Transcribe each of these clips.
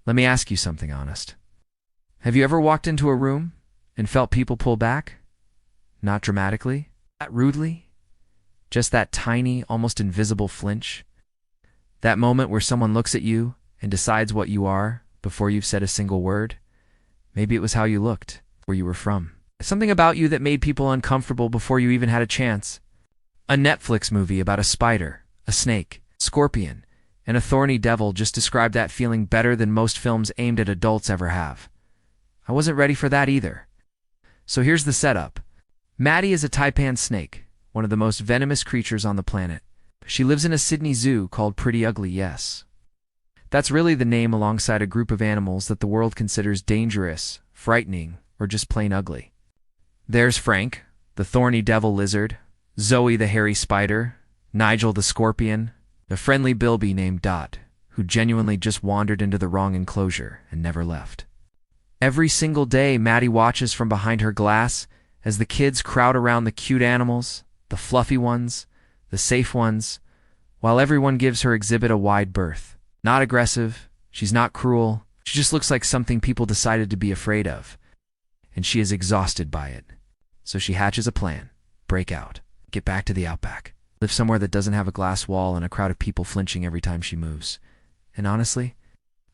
Let me ask you something honest. Have you ever walked into a room and felt people pull back? Not dramatically, not rudely, just that tiny, almost invisible flinch. That moment where someone looks at you and decides what you are before you've said a single word. Maybe it was how you looked, where you were from. Something about you that made people uncomfortable before you even had a chance. A Netflix movie about a spider, a snake, scorpion, and a thorny devil just described that feeling better than most films aimed at adults ever have. I wasn't ready for that either. So here's the setup. Maddie is a taipan snake, one of the most venomous creatures on the planet. She lives in a Sydney zoo called Pretty Ugly, yes. That's really the name alongside a group of animals that the world considers dangerous, frightening, or just plain ugly. There's Frank, the thorny devil lizard, Zoe the hairy spider, Nigel the scorpion, a friendly bilby named Dot, who genuinely just wandered into the wrong enclosure and never left. Every single day, Maddie watches from behind her glass as the kids crowd around the cute animals, the fluffy ones, the safe ones, while everyone gives her exhibit a wide berth. Not aggressive, she's not cruel, she just looks like something people decided to be afraid of. And she is exhausted by it. So she hatches a plan. Break out. Get back to the Outback. Live somewhere that doesn't have a glass wall and a crowd of people flinching every time she moves. And honestly,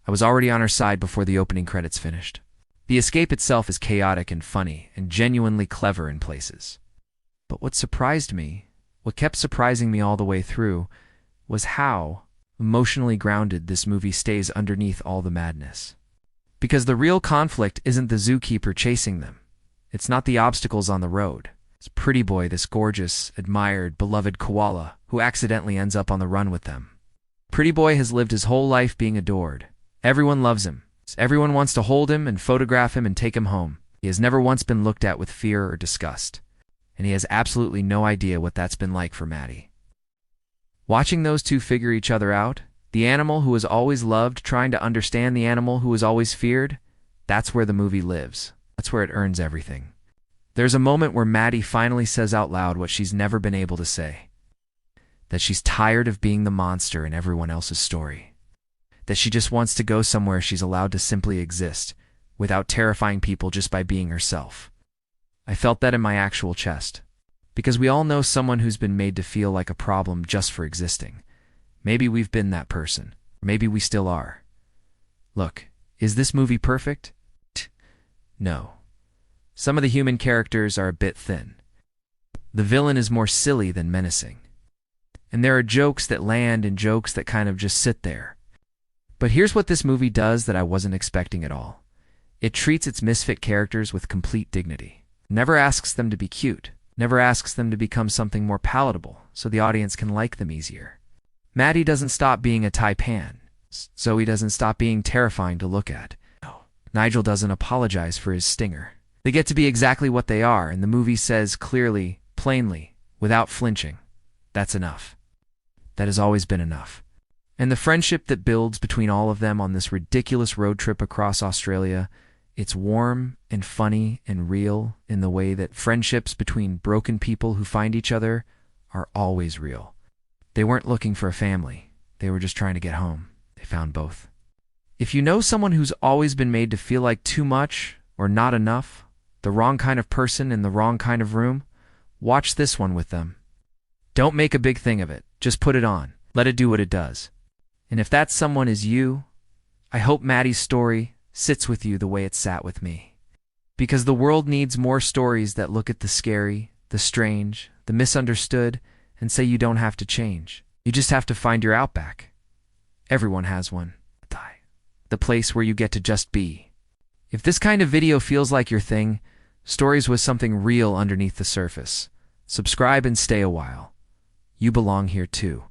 I was already on her side before the opening credits finished. The escape itself is chaotic and funny and genuinely clever in places. But what surprised me, what kept surprising me all the way through, was how emotionally grounded this movie stays underneath all the madness. Because the real conflict isn't the zookeeper chasing them. It's not the obstacles on the road. It's Pretty Boy, this gorgeous, admired, beloved koala who accidentally ends up on the run with them. Pretty Boy has lived his whole life being adored. Everyone loves him. Everyone wants to hold him and photograph him and take him home. He has never once been looked at with fear or disgust. And he has absolutely no idea what that's been like for Maddie. Watching those two figure each other out, the animal who was always loved trying to understand the animal who was always feared, that's where the movie lives. That's where it earns everything. There's a moment where Maddie finally says out loud what she's never been able to say. That she's tired of being the monster in everyone else's story. That she just wants to go somewhere she's allowed to simply exist, without terrifying people just by being herself. I felt that in my actual chest. Because we all know someone who's been made to feel like a problem just for existing. Maybe we've been that person. Maybe we still are. Look, is this movie perfect? No. Some of the human characters are a bit thin. The villain is more silly than menacing. And there are jokes that land and jokes that kind of just sit there. But here's what this movie does that I wasn't expecting at all. It treats its misfit characters with complete dignity. Never asks them to be cute. Never asks them to become something more palatable so the audience can like them easier. Maddie doesn't stop being a taipan. Zoe doesn't stop being terrifying to look at. Nigel doesn't apologize for his stinger. They get to be exactly what they are, and the movie says clearly, plainly, without flinching, that's enough. That has always been enough. And the friendship that builds between all of them on this ridiculous road trip across Australia, it's warm and funny and real in the way that friendships between broken people who find each other are always real. They weren't looking for a family. They were just trying to get home. They found both. If you know someone who's always been made to feel like too much or not enough, the wrong kind of person in the wrong kind of room, watch this one with them. Don't make a big thing of it. Just put it on. Let it do what it does. And if that someone is you, I hope Maddie's story sits with you the way it sat with me. Because the world needs more stories that look at the scary, the strange, the misunderstood, and say you don't have to change. You just have to find your Outback. Everyone has one. The place where you get to just be. If this kind of video feels like your thing, stories with something real underneath the surface, subscribe and stay a while. You belong here too.